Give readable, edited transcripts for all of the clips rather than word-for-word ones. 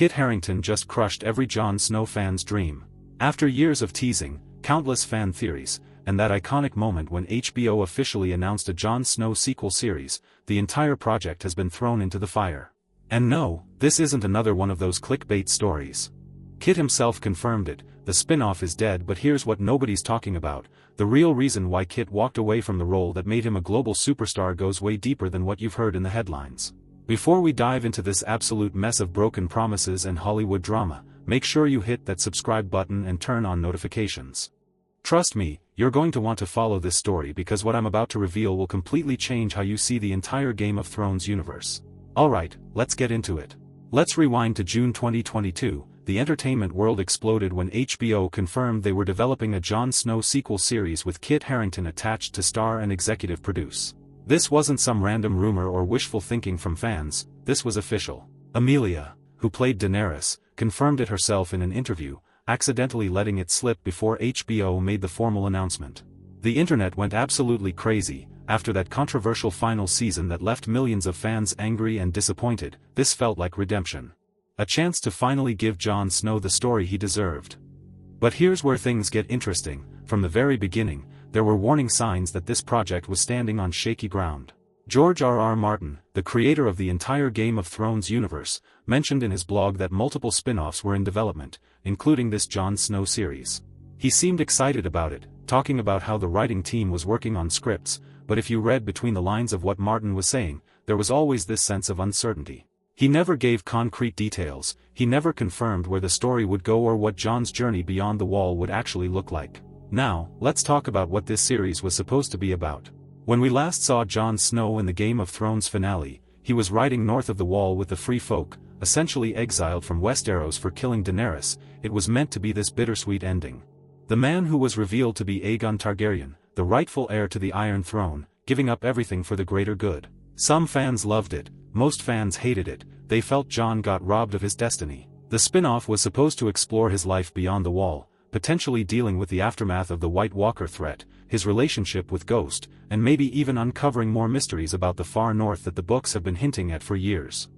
Kit Harington just crushed every Jon Snow fan's dream. After years of teasing, countless fan theories, and that iconic moment when HBO officially announced a Jon Snow sequel series, the entire project has been thrown into the fire. And no, this isn't another one of those clickbait stories. Kit himself confirmed it, the spin-off is dead, but here's what nobody's talking about. The real reason why Kit walked away from the role that made him a global superstar goes way deeper than what you've heard in the headlines. Before we dive into this absolute mess of broken promises and Hollywood drama, make sure you hit that subscribe button and turn on notifications. Trust me, you're going to want to follow this story because what I'm about to reveal will completely change how you see the entire Game of Thrones universe. Alright, let's get into it. Let's rewind to June 2022, the entertainment world exploded when HBO confirmed they were developing a Jon Snow sequel series with Kit Harington attached to star and executive produce. This wasn't some random rumor or wishful thinking from fans, this was official. Emilia, who played Daenerys, confirmed it herself in an interview, accidentally letting it slip before HBO made the formal announcement. The internet went absolutely crazy. After that controversial final season that left millions of fans angry and disappointed, this felt like redemption. A chance to finally give Jon Snow the story he deserved. But here's where things get interesting. From the very beginning, there were warning signs that this project was standing on shaky ground. George R.R. Martin, the creator of the entire Game of Thrones universe, mentioned in his blog that multiple spin-offs were in development, including this Jon Snow series. He seemed excited about it, talking about how the writing team was working on scripts, but if you read between the lines of what Martin was saying, there was always this sense of uncertainty. He never gave concrete details, he never confirmed where the story would go or what Jon's journey beyond the wall would actually look like. Now, let's talk about what this series was supposed to be about. When we last saw Jon Snow in the Game of Thrones finale, he was riding north of the wall with the free folk, essentially exiled from Westeros for killing Daenerys. It was meant to be this bittersweet ending. The man who was revealed to be Aegon Targaryen, the rightful heir to the Iron Throne, giving up everything for the greater good. Some fans loved it, most fans hated it, they felt Jon got robbed of his destiny. The spin-off was supposed to explore his life beyond the wall, potentially dealing with the aftermath of the White Walker threat, his relationship with Ghost, and maybe even uncovering more mysteries about the far north that the books have been hinting at for years.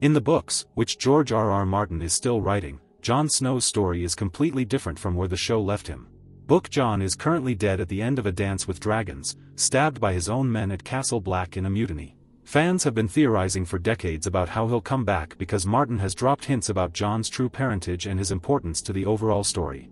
In the books, which George R.R. Martin is still writing, Jon Snow's story is completely different from where the show left him. Book Jon is currently dead at the end of a dance with dragons, stabbed by his own men at Castle Black in a mutiny. Fans have been theorizing for decades about how he'll come back because Martin has dropped hints about Jon's true parentage and his importance to the overall story.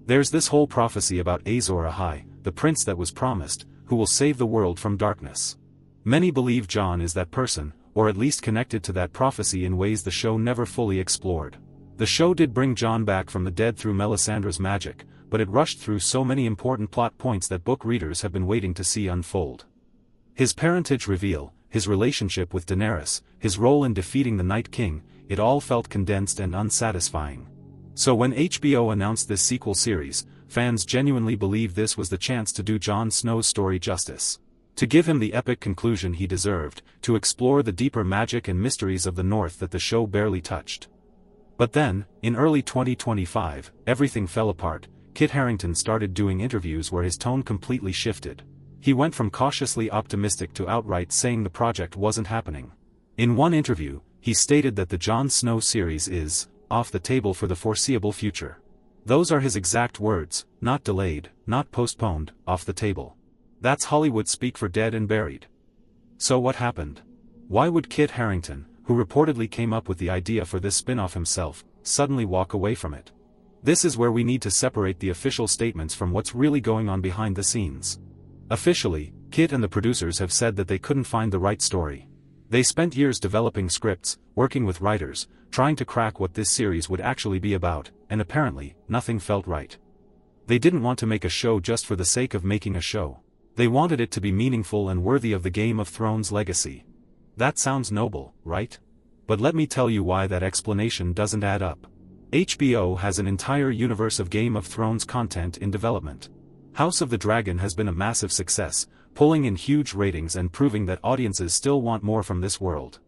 There's this whole prophecy about Azor Ahai, the prince that was promised, who will save the world from darkness. Many believe Jon is that person, or at least connected to that prophecy in ways the show never fully explored. The show did bring Jon back from the dead through Melisandre's magic, but it rushed through so many important plot points that book readers have been waiting to see unfold. His parentage reveal, his relationship with Daenerys, his role in defeating the Night King, it all felt condensed and unsatisfying. So when HBO announced this sequel series, fans genuinely believed this was the chance to do Jon Snow's story justice. To give him the epic conclusion he deserved, to explore the deeper magic and mysteries of the North that the show barely touched. But then, in early 2025, everything fell apart. Kit Harington started doing interviews where his tone completely shifted. He went from cautiously optimistic to outright saying the project wasn't happening. In one interview, he stated that the Jon Snow series is off the table for the foreseeable future. Those are his exact words, not delayed, not postponed, off the table. That's Hollywood speak for dead and buried. So what happened? Why would Kit Harington, who reportedly came up with the idea for this spin-off himself, suddenly walk away from it? This is where we need to separate the official statements from what's really going on behind the scenes. Officially, Kit and the producers have said that they couldn't find the right story. They spent years developing scripts, working with writers, trying to crack what this series would actually be about, and apparently, nothing felt right. They didn't want to make a show just for the sake of making a show. They wanted it to be meaningful and worthy of the Game of Thrones legacy. That sounds noble, right? But let me tell you why that explanation doesn't add up. HBO has an entire universe of Game of Thrones content in development. House of the Dragon has been a massive success, pulling in huge ratings and proving that audiences still want more from this world.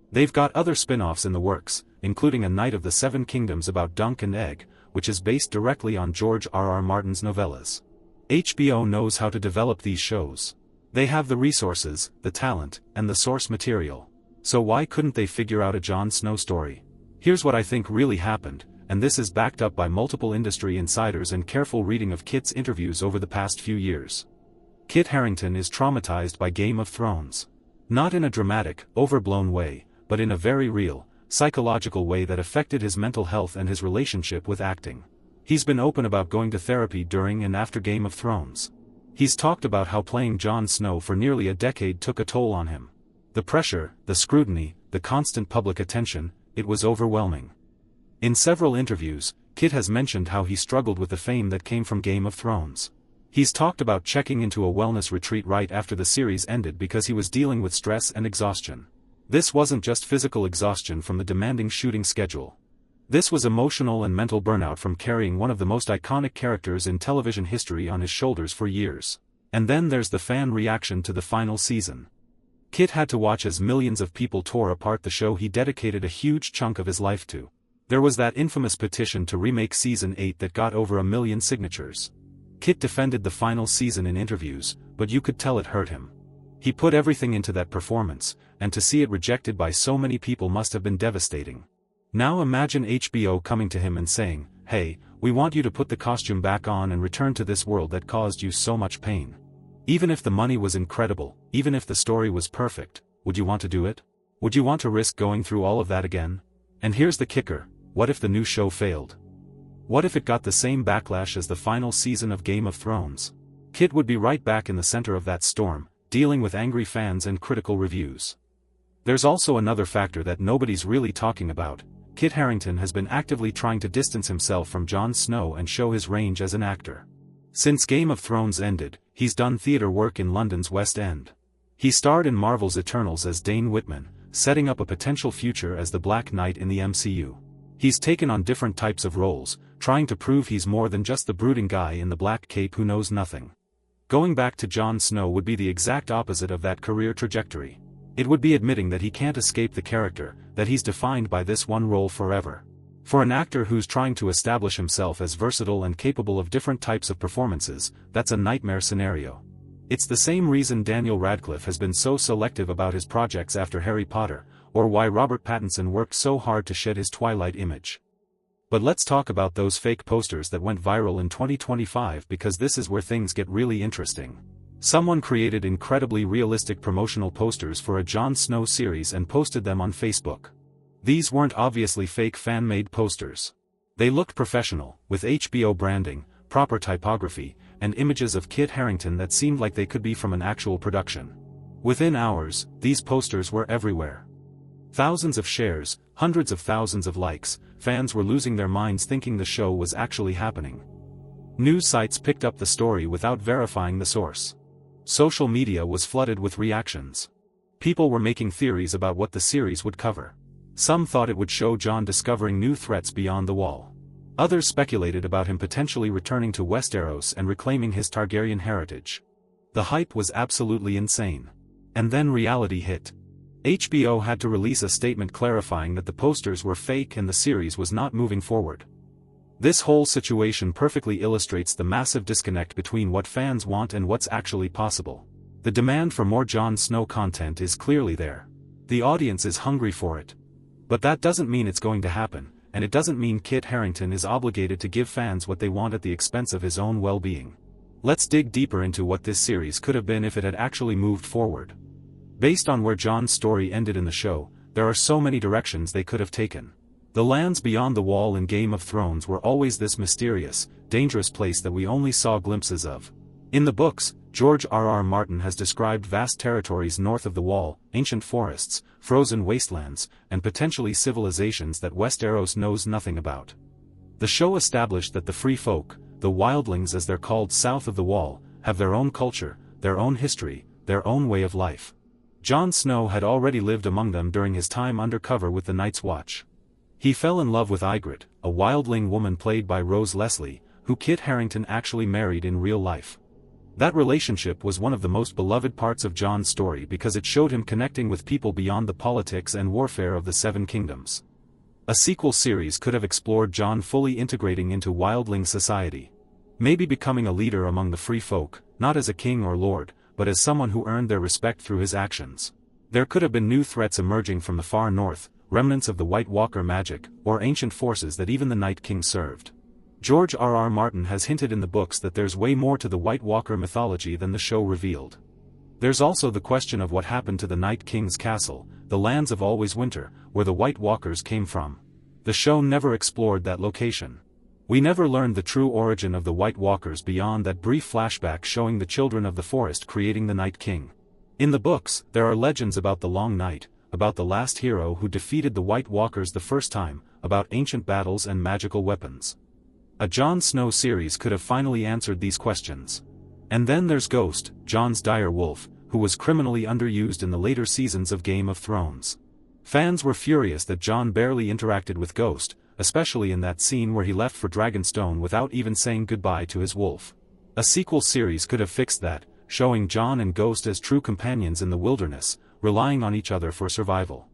They've got other spin-offs in the works, including A Knight of the Seven Kingdoms about Dunk and Egg, which is based directly on George R.R. Martin's novellas. HBO knows how to develop these shows. They have the resources, the talent, and the source material. So why couldn't they figure out a Jon Snow story? Here's what I think really happened, and this is backed up by multiple industry insiders and careful reading of Kit's interviews over the past few years. Kit Harington is traumatized by Game of Thrones. Not in a dramatic, overblown way, but in a very real, psychological way that affected his mental health and his relationship with acting. He's been open about going to therapy during and after Game of Thrones. He's talked about how playing Jon Snow for nearly a decade took a toll on him. The pressure, the scrutiny, the constant public attention, it was overwhelming. In several interviews, Kit has mentioned how he struggled with the fame that came from Game of Thrones. He's talked about checking into a wellness retreat right after the series ended because he was dealing with stress and exhaustion. This wasn't just physical exhaustion from the demanding shooting schedule. This was emotional and mental burnout from carrying one of the most iconic characters in television history on his shoulders for years. And then there's the fan reaction to the final season. Kit had to watch as millions of people tore apart the show he dedicated a huge chunk of his life to. There was that infamous petition to remake Season 8 that got over 1 million signatures. Kit defended the final season in interviews, but you could tell it hurt him. He put everything into that performance, and to see it rejected by so many people must have been devastating. Now imagine HBO coming to him and saying, "Hey, we want you to put the costume back on and return to this world that caused you so much pain." Even if the money was incredible, even if the story was perfect, would you want to do it? Would you want to risk going through all of that again? And here's the kicker, what if the new show failed? What if it got the same backlash as the final season of Game of Thrones? Kit would be right back in the center of that storm, dealing with angry fans and critical reviews. There's also another factor that nobody's really talking about. Kit Harington has been actively trying to distance himself from Jon Snow and show his range as an actor. Since Game of Thrones ended, he's done theater work in London's West End. He starred in Marvel's Eternals as Dane Whitman, setting up a potential future as the Black Knight in the MCU. He's taken on different types of roles, trying to prove he's more than just the brooding guy in the black cape who knows nothing. Going back to Jon Snow would be the exact opposite of that career trajectory. It would be admitting that he can't escape the character, that he's defined by this one role forever. For an actor who's trying to establish himself as versatile and capable of different types of performances, that's a nightmare scenario. It's the same reason Daniel Radcliffe has been so selective about his projects after Harry Potter, or why Robert Pattinson worked so hard to shed his Twilight image. But let's talk about those fake posters that went viral in 2025 because this is where things get really interesting. Someone created incredibly realistic promotional posters for a Jon Snow series and posted them on Facebook. These weren't obviously fake fan-made posters. They looked professional, with HBO branding, proper typography, and images of Kit Harington that seemed like they could be from an actual production. Within hours, these posters were everywhere. Thousands of shares, hundreds of thousands of likes, fans were losing their minds thinking the show was actually happening. News sites picked up the story without verifying the source. Social media was flooded with reactions. People were making theories about what the series would cover. Some thought it would show Jon discovering new threats beyond the wall. Others speculated about him potentially returning to Westeros and reclaiming his Targaryen heritage. The hype was absolutely insane. And then reality hit. HBO had to release a statement clarifying that the posters were fake and the series was not moving forward. This whole situation perfectly illustrates the massive disconnect between what fans want and what's actually possible. The demand for more Jon Snow content is clearly there. The audience is hungry for it. But that doesn't mean it's going to happen, and it doesn't mean Kit Harington is obligated to give fans what they want at the expense of his own well-being. Let's dig deeper into what this series could have been if it had actually moved forward. Based on where Jon's story ended in the show, there are so many directions they could have taken. The lands beyond the wall in Game of Thrones were always this mysterious, dangerous place that we only saw glimpses of. In the books, George R.R. Martin has described vast territories north of the wall, ancient forests, frozen wastelands, and potentially civilizations that Westeros knows nothing about. The show established that the free folk, the wildlings as they're called south of the wall, have their own culture, their own history, their own way of life. Jon Snow had already lived among them during his time undercover with the Night's Watch. He fell in love with Ygritte, a wildling woman played by Rose Leslie, who Kit Harington actually married in real life. That relationship was one of the most beloved parts of Jon's story because it showed him connecting with people beyond the politics and warfare of the Seven Kingdoms. A sequel series could have explored Jon fully integrating into wildling society. Maybe becoming a leader among the free folk, not as a king or lord, but as someone who earned their respect through his actions. There could have been new threats emerging from the far north, remnants of the White Walker magic, or ancient forces that even the Night King served. George R.R. Martin has hinted in the books that there's way more to the White Walker mythology than the show revealed. There's also the question of what happened to the Night King's castle, the lands of Always Winter, where the White Walkers came from. The show never explored that location. We never learned the true origin of the White Walkers beyond that brief flashback showing the children of the forest creating the Night King. In the books, there are legends about the Long Night, about the last hero who defeated the White Walkers the first time, about ancient battles and magical weapons. A Jon Snow series could have finally answered these questions. And then there's Ghost, Jon's dire wolf, who was criminally underused in the later seasons of Game of Thrones. Fans were furious that Jon barely interacted with Ghost, especially in that scene where he left for Dragonstone without even saying goodbye to his wolf. A sequel series could have fixed that, showing Jon and Ghost as true companions in the wilderness, relying on each other for survival.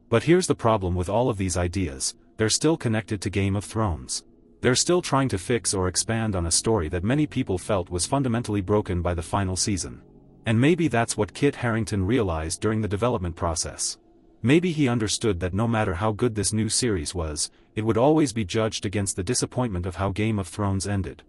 But here's the problem with all of these ideas: they're still connected to Game of Thrones. They're still trying to fix or expand on a story that many people felt was fundamentally broken by the final season. And maybe that's what Kit Harington realized during the development process. Maybe he understood that no matter how good this new series was, it would always be judged against the disappointment of how Game of Thrones ended.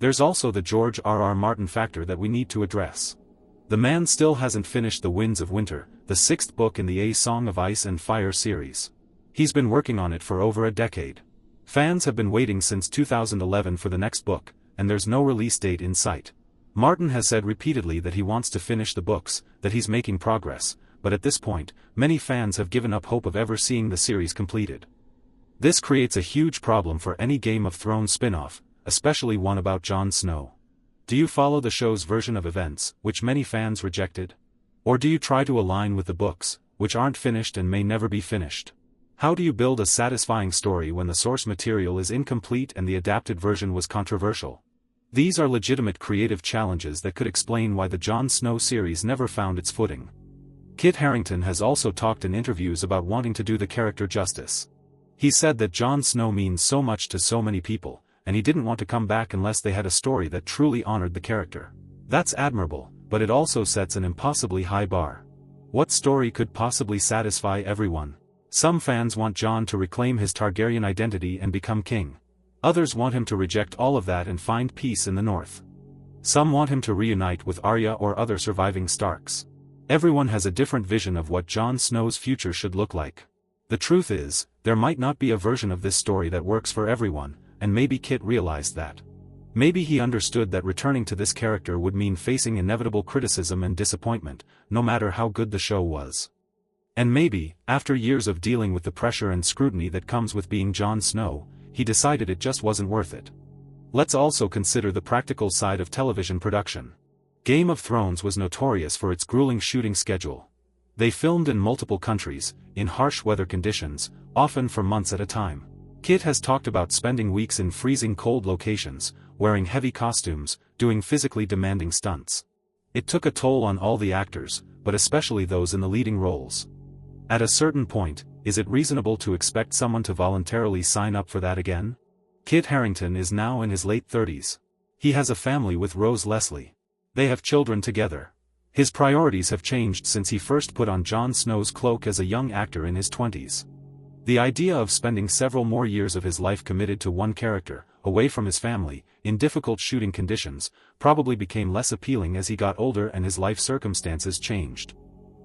There's also the George R.R. Martin factor that we need to address. The man still hasn't finished The Winds of Winter, the 6th book in the A Song of Ice and Fire series. He's been working on it for over a decade. Fans have been waiting since 2011 for the next book, and there's no release date in sight. Martin has said repeatedly that he wants to finish the books, that he's making progress, but at this point, many fans have given up hope of ever seeing the series completed. This creates a huge problem for any Game of Thrones spin-off, especially one about Jon Snow. Do you follow the show's version of events, which many fans rejected? Or do you try to align with the books, which aren't finished and may never be finished? How do you build a satisfying story when the source material is incomplete and the adapted version was controversial? These are legitimate creative challenges that could explain why the Jon Snow series never found its footing. Kit Harington has also talked in interviews about wanting to do the character justice. He said that Jon Snow means so much to so many people, and he didn't want to come back unless they had a story that truly honored the character. That's admirable, but it also sets an impossibly high bar. What story could possibly satisfy everyone? Some fans want Jon to reclaim his Targaryen identity and become king. Others want him to reject all of that and find peace in the north. Some want him to reunite with Arya or other surviving Starks. Everyone has a different vision of what Jon Snow's future should look like. The truth is, there might not be a version of this story that works for everyone, and maybe Kit realized that. Maybe he understood that returning to this character would mean facing inevitable criticism and disappointment, no matter how good the show was. And maybe, after years of dealing with the pressure and scrutiny that comes with being Jon Snow, he decided it just wasn't worth it. Let's also consider the practical side of television production. Game of Thrones was notorious for its grueling shooting schedule. They filmed in multiple countries, in harsh weather conditions, often for months at a time. Kit has talked about spending weeks in freezing cold locations, wearing heavy costumes, doing physically demanding stunts. It took a toll on all the actors, but especially those in the leading roles. At a certain point, is it reasonable to expect someone to voluntarily sign up for that again? Kit Harington is now in his late 30s. He has a family with Rose Leslie. They have children together. His priorities have changed since he first put on Jon Snow's cloak as a young actor in his 20s. The idea of spending several more years of his life committed to one character, away from his family, in difficult shooting conditions, probably became less appealing as he got older and his life circumstances changed.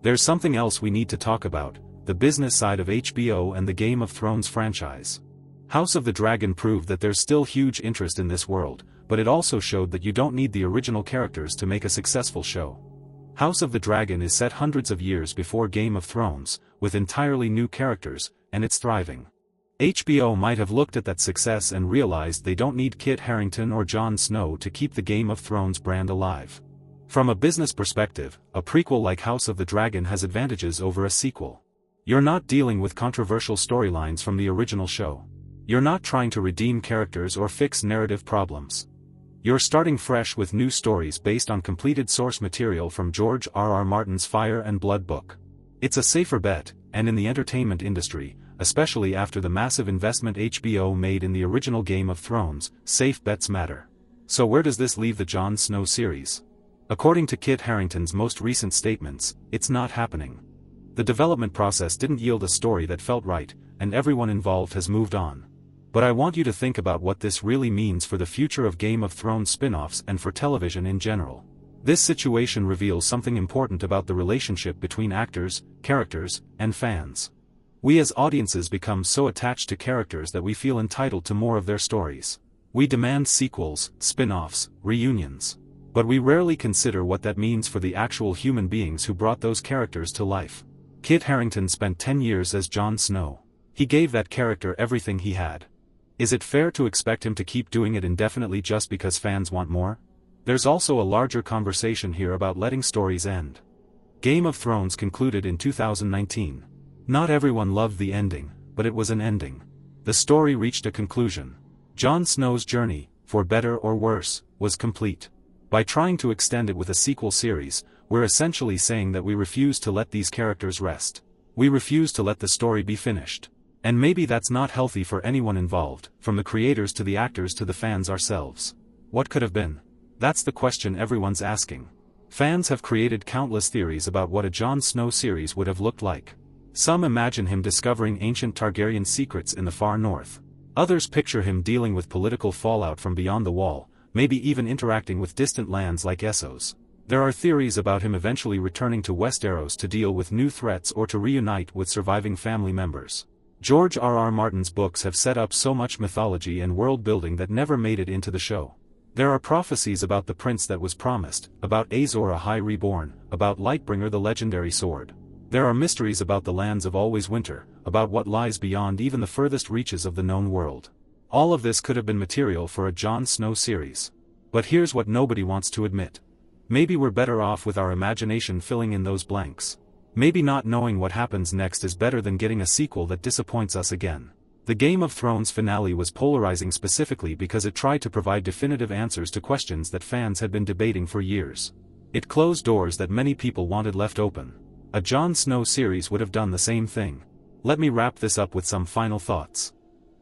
There's something else we need to talk about: the business side of HBO and the Game of Thrones franchise. House of the Dragon proved that there's still huge interest in this world, but it also showed that you don't need the original characters to make a successful show. House of the Dragon is set hundreds of years before Game of Thrones, with entirely new characters, and it's thriving. HBO might have looked at that success and realized they don't need Kit Harington or Jon Snow to keep the Game of Thrones brand alive. From a business perspective, a prequel like House of the Dragon has advantages over a sequel. You're not dealing with controversial storylines from the original show. You're not trying to redeem characters or fix narrative problems. You're starting fresh with new stories based on completed source material from George R.R. Martin's Fire and Blood book. It's a safer bet, and in the entertainment industry, especially after the massive investment HBO made in the original Game of Thrones, safe bets matter. So where does this leave the Jon Snow series? According to Kit Harington's most recent statements, it's not happening. The development process didn't yield a story that felt right, and everyone involved has moved on. But I want you to think about what this really means for the future of Game of Thrones spin-offs and for television in general. This situation reveals something important about the relationship between actors, characters, and fans. We as audiences become so attached to characters that we feel entitled to more of their stories. We demand sequels, spin-offs, reunions. But we rarely consider what that means for the actual human beings who brought those characters to life. Kit Harington spent 10 years as Jon Snow. He gave that character everything he had. Is it fair to expect him to keep doing it indefinitely just because fans want more? There's also a larger conversation here about letting stories end. Game of Thrones concluded in 2019. Not everyone loved the ending, but it was an ending. The story reached a conclusion. Jon Snow's journey, for better or worse, was complete. By trying to extend it with a sequel series, we're essentially saying that we refuse to let these characters rest. We refuse to let the story be finished. And maybe that's not healthy for anyone involved, from the creators to the actors to the fans ourselves. What could have been? That's the question everyone's asking. Fans have created countless theories about what a Jon Snow series would have looked like. Some imagine him discovering ancient Targaryen secrets in the far north. Others picture him dealing with political fallout from beyond the wall, maybe even interacting with distant lands like Essos. There are theories about him eventually returning to Westeros to deal with new threats or to reunite with surviving family members. George R.R. Martin's books have set up so much mythology and world-building that never made it into the show. There are prophecies about the prince that was promised, about Azor Ahai reborn, about Lightbringer the legendary sword. There are mysteries about the lands of Always Winter, about what lies beyond even the furthest reaches of the known world. All of this could have been material for a Jon Snow series. But here's what nobody wants to admit. Maybe we're better off with our imagination filling in those blanks. Maybe not knowing what happens next is better than getting a sequel that disappoints us again. The Game of Thrones finale was polarizing specifically because it tried to provide definitive answers to questions that fans had been debating for years. It closed doors that many people wanted left open. A Jon Snow series would have done the same thing. Let me wrap this up with some final thoughts.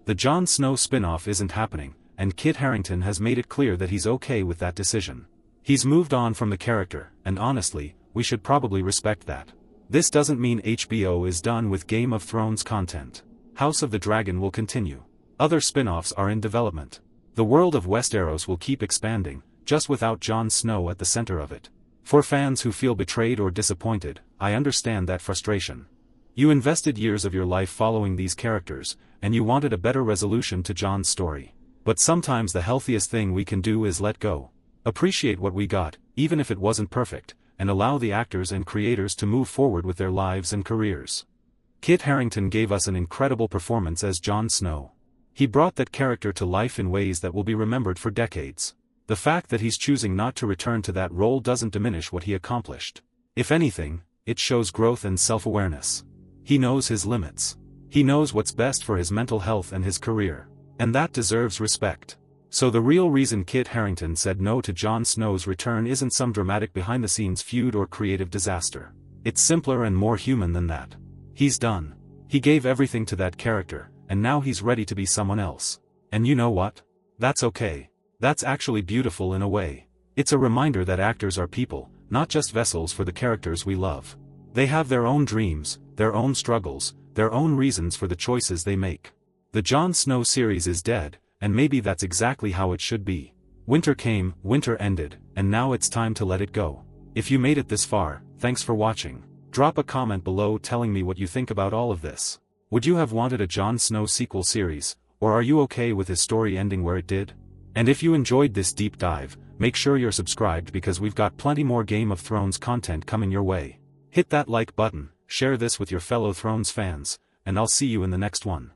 The Jon Snow spin-off isn't happening, and Kit Harington has made it clear that he's okay with that decision. He's moved on from the character, and honestly, we should probably respect that. This doesn't mean HBO is done with Game of Thrones content. House of the Dragon will continue. Other spin-offs are in development. The world of Westeros will keep expanding, just without Jon Snow at the center of it. For fans who feel betrayed or disappointed, I understand that frustration. You invested years of your life following these characters, and you wanted a better resolution to Jon's story. But sometimes the healthiest thing we can do is let go. Appreciate what we got, even if it wasn't perfect, and allow the actors and creators to move forward with their lives and careers. Kit Harington gave us an incredible performance as Jon Snow. He brought that character to life in ways that will be remembered for decades. The fact that he's choosing not to return to that role doesn't diminish what he accomplished. If anything, it shows growth and self-awareness. He knows his limits. He knows what's best for his mental health and his career. And that deserves respect. So the real reason Kit Harington said no to Jon Snow's return isn't some dramatic behind-the-scenes feud or creative disaster. It's simpler and more human than that. He's done. He gave everything to that character, and now he's ready to be someone else. And you know what? That's okay. That's actually beautiful in a way. It's a reminder that actors are people, not just vessels for the characters we love. They have their own dreams, their own struggles, their own reasons for the choices they make. The Jon Snow series is dead, and maybe that's exactly how it should be. Winter came, winter ended, and now it's time to let it go. If you made it this far, thanks for watching. Drop a comment below telling me what you think about all of this. Would you have wanted a Jon Snow sequel series, or are you okay with his story ending where it did? And if you enjoyed this deep dive, make sure you're subscribed because we've got plenty more Game of Thrones content coming your way. Hit that like button, share this with your fellow Thrones fans, and I'll see you in the next one.